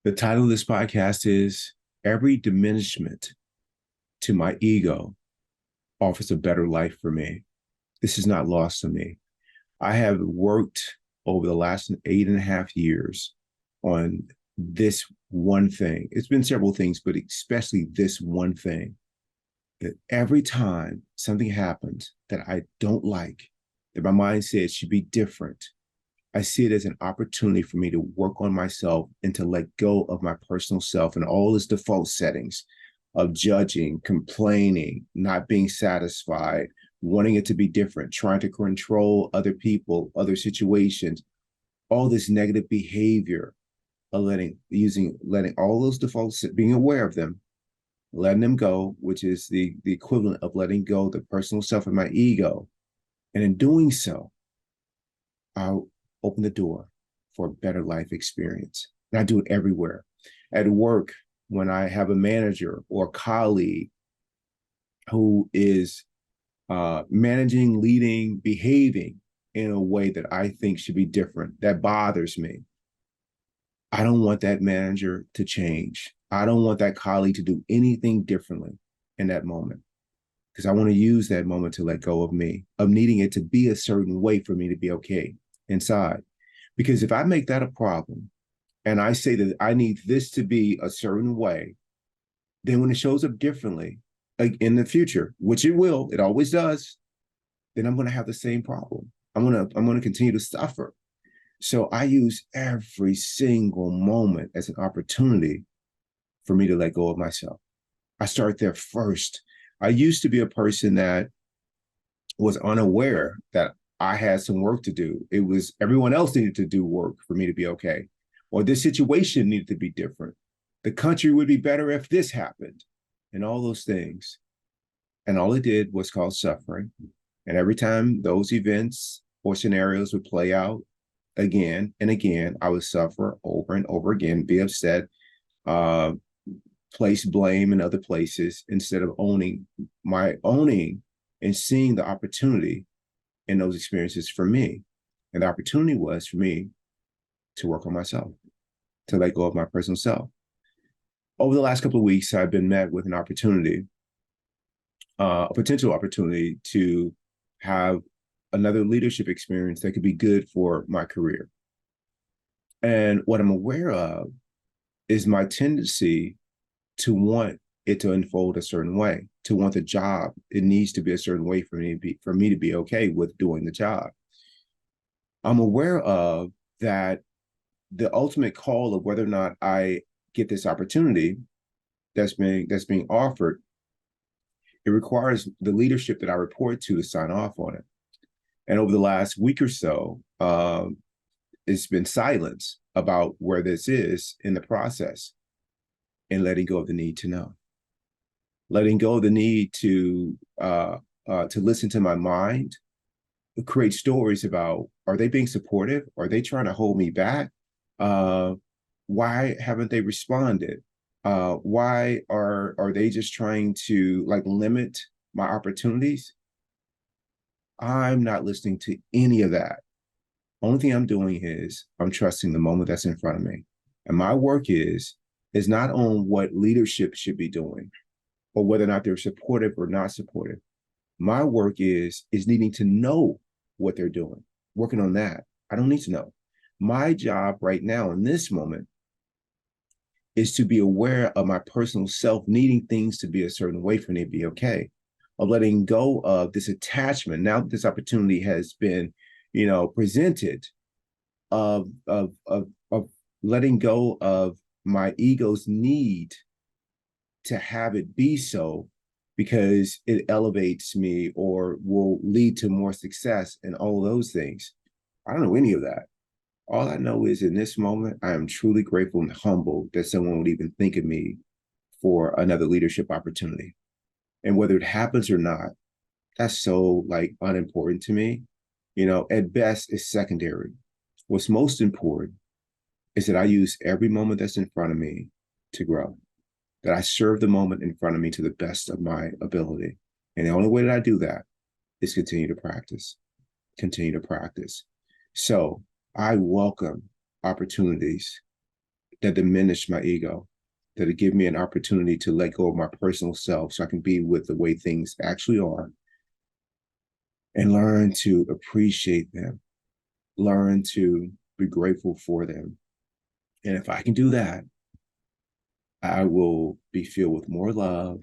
The title of this podcast is Every Diminishment to My Ego Offers a Better Life for Me. This is not lost on me. I have worked over the last 8.5 years on this one thing. It's been several things, but especially this one thing that every time something happens that I don't like, that my mind says should be different, I see it as an opportunity for me to work on myself and to let go of my personal self and all its default settings of judging, complaining, not being satisfied, wanting it to be different, trying to control other people, other situations, all this negative behavior of letting all those defaults, being aware of them, letting them go, which is the equivalent of letting go of the personal self and my ego. And in doing so, I'll open the door for a better life experience. And I do it everywhere. At work, when I have a manager or a colleague who is managing, leading, behaving in a way that I think should be different, that bothers me. I don't want that manager to change. I don't want that colleague to do anything differently in that moment because I want to use that moment to let go of me, of needing it to be a certain way for me to be okay inside. Because if I make that a problem and I say that I need this to be a certain way, then when it shows up differently, like in the future, which it will, it always does, then I'm going to have the same problem. I'm going to continue to suffer. So I use every single moment as an opportunity for me to let go of myself. I start there first. I used to be a person that was unaware that I had some work to do. It was everyone else needed to do work for me to be okay, or this situation needed to be different. The country would be better if this happened, and all those things. And all it did was cause suffering. And every time those events or scenarios would play out again and again, I would suffer over and over again, be upset, uh, place blame in other places instead of owning and seeing the opportunity in those experiences for me. And the opportunity was for me to work on myself, to let go of my personal self. Over the last couple of weeks, I've been met with an opportunity, a potential opportunity to have another leadership experience that could be good for my career. And what I'm aware of is my tendency to want it to unfold a certain way, to want the job. It needs to be a certain way for me to be okay with doing the job. I'm aware of that the ultimate call of whether or not I get this opportunity that's being offered, it requires the leadership that I report to sign off on it. And over the last week or so, it's been silence about where this is in the process, and letting go of the need to know, letting go of the need to listen to my mind, create stories about, are they being supportive? Are they trying to hold me back? Uh, why haven't they responded? Why are they just trying to like limit my opportunities? I'm not listening to any of that. Only thing I'm doing is I'm trusting the moment that's in front of me. And my work is not on what leadership should be doing or whether or not they're supportive or not supportive. My work is needing to know what they're doing, working on that. I don't need to know. My job right now in this moment is to be aware of my personal self needing things to be a certain way for me to be okay, of letting go of this attachment. Now that this opportunity has been, presented, of letting go of my ego's need to have it be so because it elevates me or will lead to more success and all those things. I don't know any of that. All I know is in this moment, I am truly grateful and humbled that someone would even think of me for another leadership opportunity. And whether it happens or not, that's so like unimportant to me. At best, it's secondary. What's most important is that I use every moment that's in front of me to grow, that I serve the moment in front of me to the best of my ability. And the only way that I do that is continue to practice, continue to practice. So I welcome opportunities that diminish my ego, that give me an opportunity to let go of my personal self so I can be with the way things actually are and learn to appreciate them, learn to be grateful for them. And if I can do that, I will be filled with more love.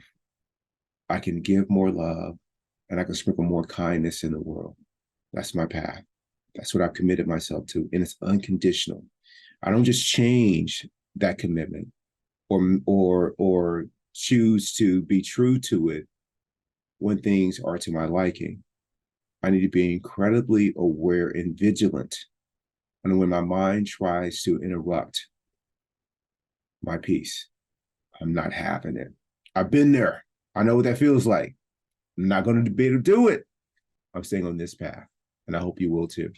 I can give more love, and I can sprinkle more kindness in the world. That's my path. That's what I've committed myself to. And it's unconditional. I don't just change that commitment or choose to be true to it when things are to my liking. I need to be incredibly aware and vigilant. And when my mind tries to interrupt my peace, I'm not having it. I've been there. I know what that feels like. I'm not going to be able to do it. I'm staying on this path, and I hope you will too.